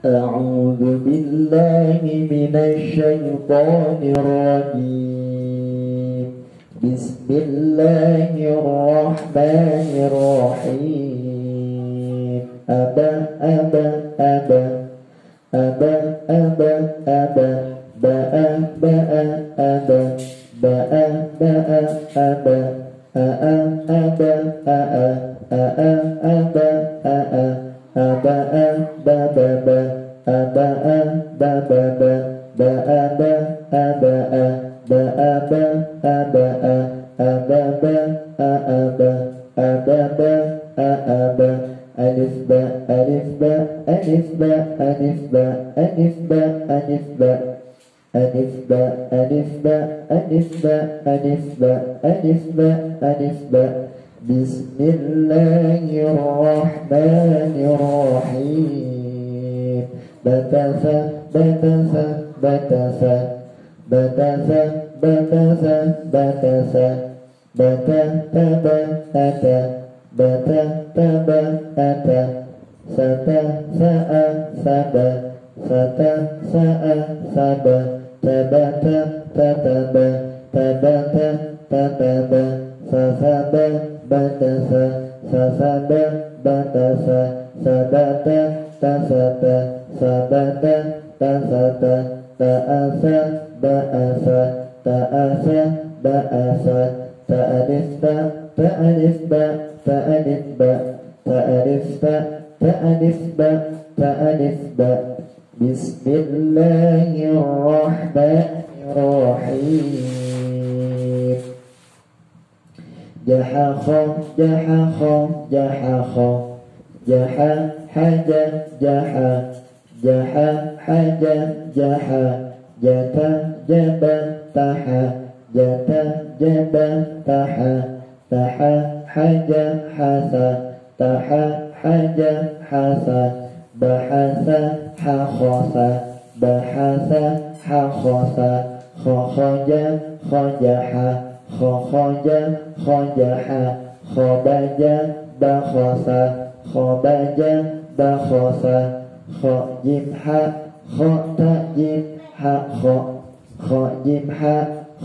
A'udzu billahi minasyaitonir rajim. Bismillahirrahmanirrahim. Aba aba aba aba aba aba ba'a ba'a aba ba'a ba'a aba a'a aba a'a a'a aba a'a aba'a bababa aba'a bababa ba'aba aba'a ba'aba aba'a ababa a'aba ababa a'aba alif ba alif ba alif ba alif ba alif ba alif ba alif ba alif ba alif ba alif ba alif ba alif ba Bismillahirrahmanirrahim. Batasa batasa batasa batasa batasa batasa bata taba ata bata taba ata sata sa'a saba sata sa'a saba tabata tataba tabata tataba sasaba batasa sasaba batasa sabata tasata sabata tasata ta'asa ba'asa ta'asa ba'asa ta'alifba ta'alifba ta'alifba ta'alifba ta'alifba ta'alifba Bismillahirrahmanirrahim. Jahakho jahakho jahakho jaha haja jaha jaha haja jaha jata jaba taha jata jaba taha taha haja hasa taha haja hasa bahasa hakhosa bahasa hakhosa khokhoja khojaha khokhoja khojaha khobaja bakhosa khobaja bakhosa khojimha khotajim hakho khojimha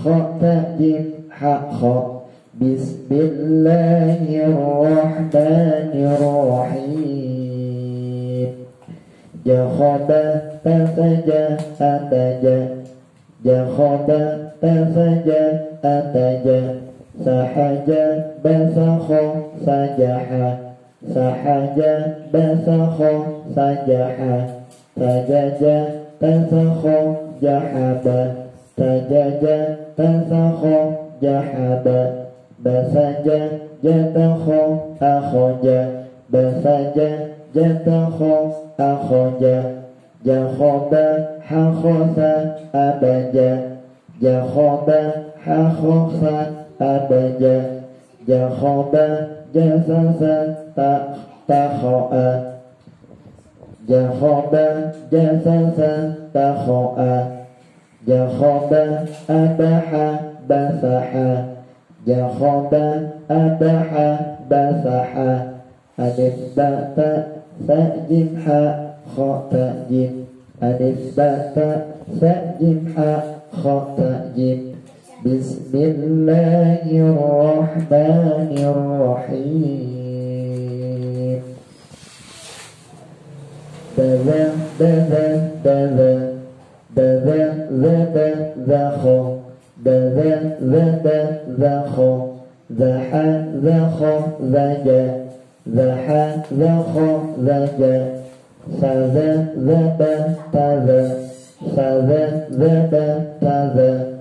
khotajim hakho Bismillahirrahmanirrahim. Jakhoba tasaja ataja jakhoba tasaja ataja sahaja basakho sajaha sahaja basakho sajaha sajaja tasakho jahaba sajaja tasakho jahaba basaja jatakho akhoja basaja jatakho akhoja jakhoba hakhosa abaja jakhoba hakhosa abaja jakhoba jasasa takhoa jakhoba jasasa takhoa jakhoba abaha basaha jakhoba abaha basaha alif bata sajimha khotajim alif bata sajimha khotajim Bismillahirrahmanirrahim. Daza daza daza daza zaba zakho daza zaba zakho zaha zakho zaja zaha zakho zaja saza zaba taza saza zaba taza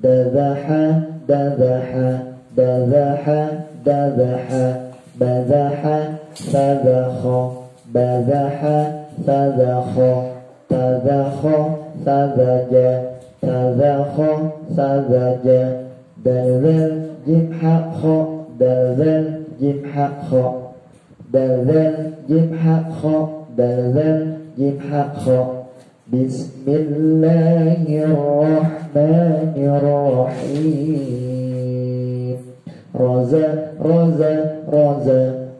dazaha dazaha dazaha dazaha bazaha sadakho bazaha sadakho tazakho sazaja tazakho sazaja dalzal jimhakho dalzal jimhakho dalzal jimhakho dalzal jimhakho Bismillahirrahmanirrahim. Roza roza roza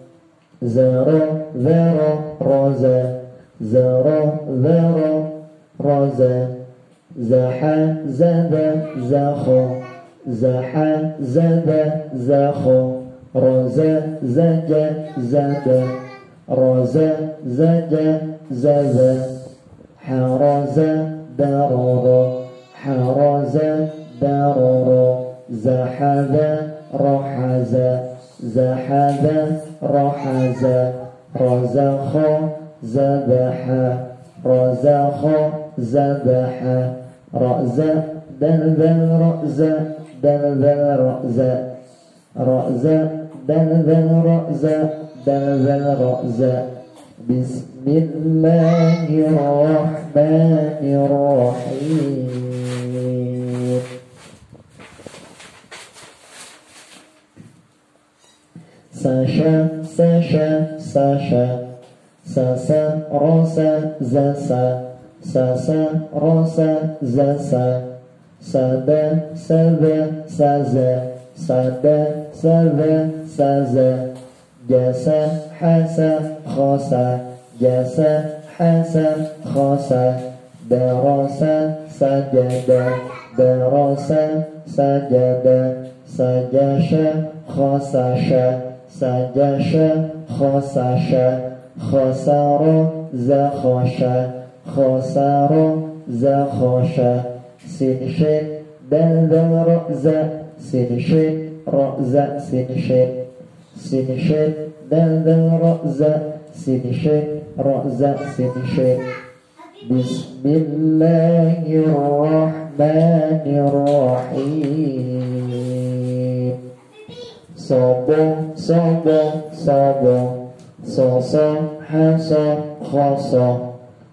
zaro zaro roza zara, zara, raza, zaha, zada, zakha, zaha, zada, zakha, raza, zaja, zada, raza, zaja, zaza, haraza, darara, haraza, darara, zahada, rahaza, zahada, rahaza, razakha, zabaha, razakha, zabaha, ra'za, dalbal, ra'za, dalbal, ra'za, ra'za, dalbal, ra'za, dalbal, ra'za. Bismillahirrahmanirrahim. Sasha, sasha, sasha, sasa, rosa, zasa, sasa, rosa, zasa, sada, sada, saza, sada, sada, saza, jasa, hasa, khosa, jasa, hasa, khosa, darasa, sajada, darasa, sajada, sajasha, khosasha, sajasha, khosasha, khosaro, zakhosha, khosaro, zakhosha, sinshin, dalbal, ra'za, sinshin, ra'za, sinshin, sinshin, dalbal, ra'za, sinshin, ra'za, sinshin. Bismillahirrahmanirrahim. Sobo, sobo, sobo, soso, haso, khoso,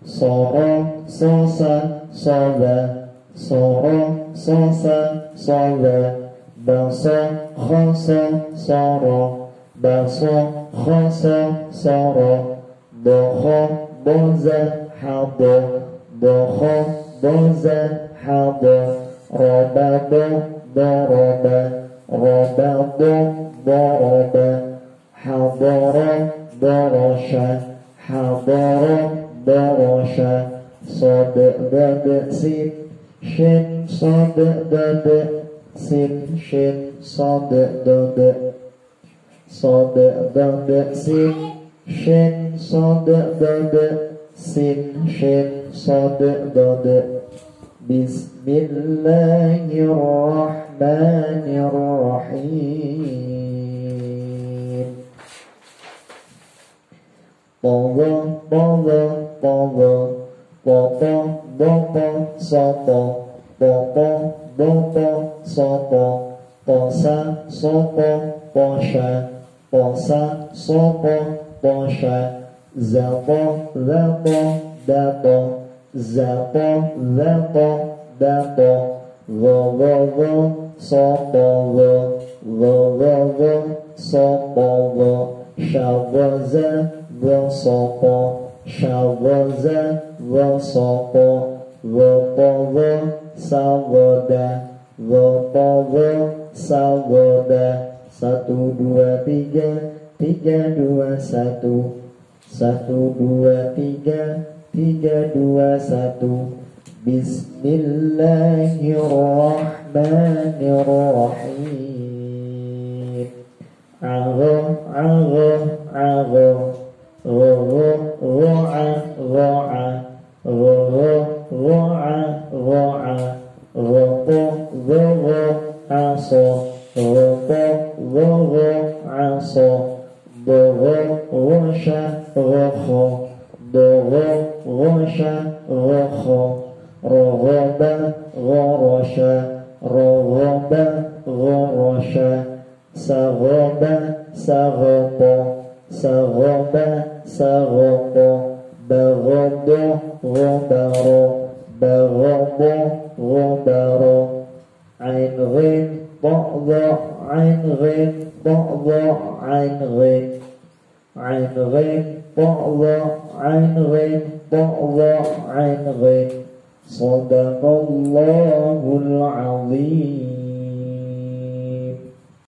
soro, sosa, soba, soro, sosa, soba, baso, khoso, soro, baso, khoso, soro, bokho, boza, habo, bokho, boza, habo, robado, doroba, robado, doroba, haboro, dorosha, haboro, dorosha, sodada, sin, shin, sodada, sin, shin, sodada, sodada, sin, shin, sodada, sin, shin, sodada. Bismillahirrahmanirrahim. Pogo, pogo, pogo, popo, bopo, sopo, popo, bopo, sopo, posa, sopo, posha, posa, sopo, posha, zapo, zapo, dapo, zapo, zapo, dapo, go, sopo, go, sopo, shawaza, go, sopo, shawaza, go, sopo, go, sawada, go, sawada. 1, 2, 3, 3, 2, 1, 1, 2, 3, 3, 2, 1. Bismillahirrahmanirrahim. Agho, agho, agho, gho, gho'a, gho'a, gho, gho'a, gho'a, ghopo, gho, aso, ghopo, gho, aso, dogho, ghosha, ghokho, dogho, ghosha, ghokho, rogoba, ghorosha, rogoba, ghorosha, sagoba, sagopo, sagoba, sagopo, bagobo, gobaro, bagobo, gobaro, ain ghin, ba'dha, ain ghin, ba'dha, ain ghin, ain ghin, ba'dha, ain ghin, ba'dha, ain ghin. Sadaqallahul azim.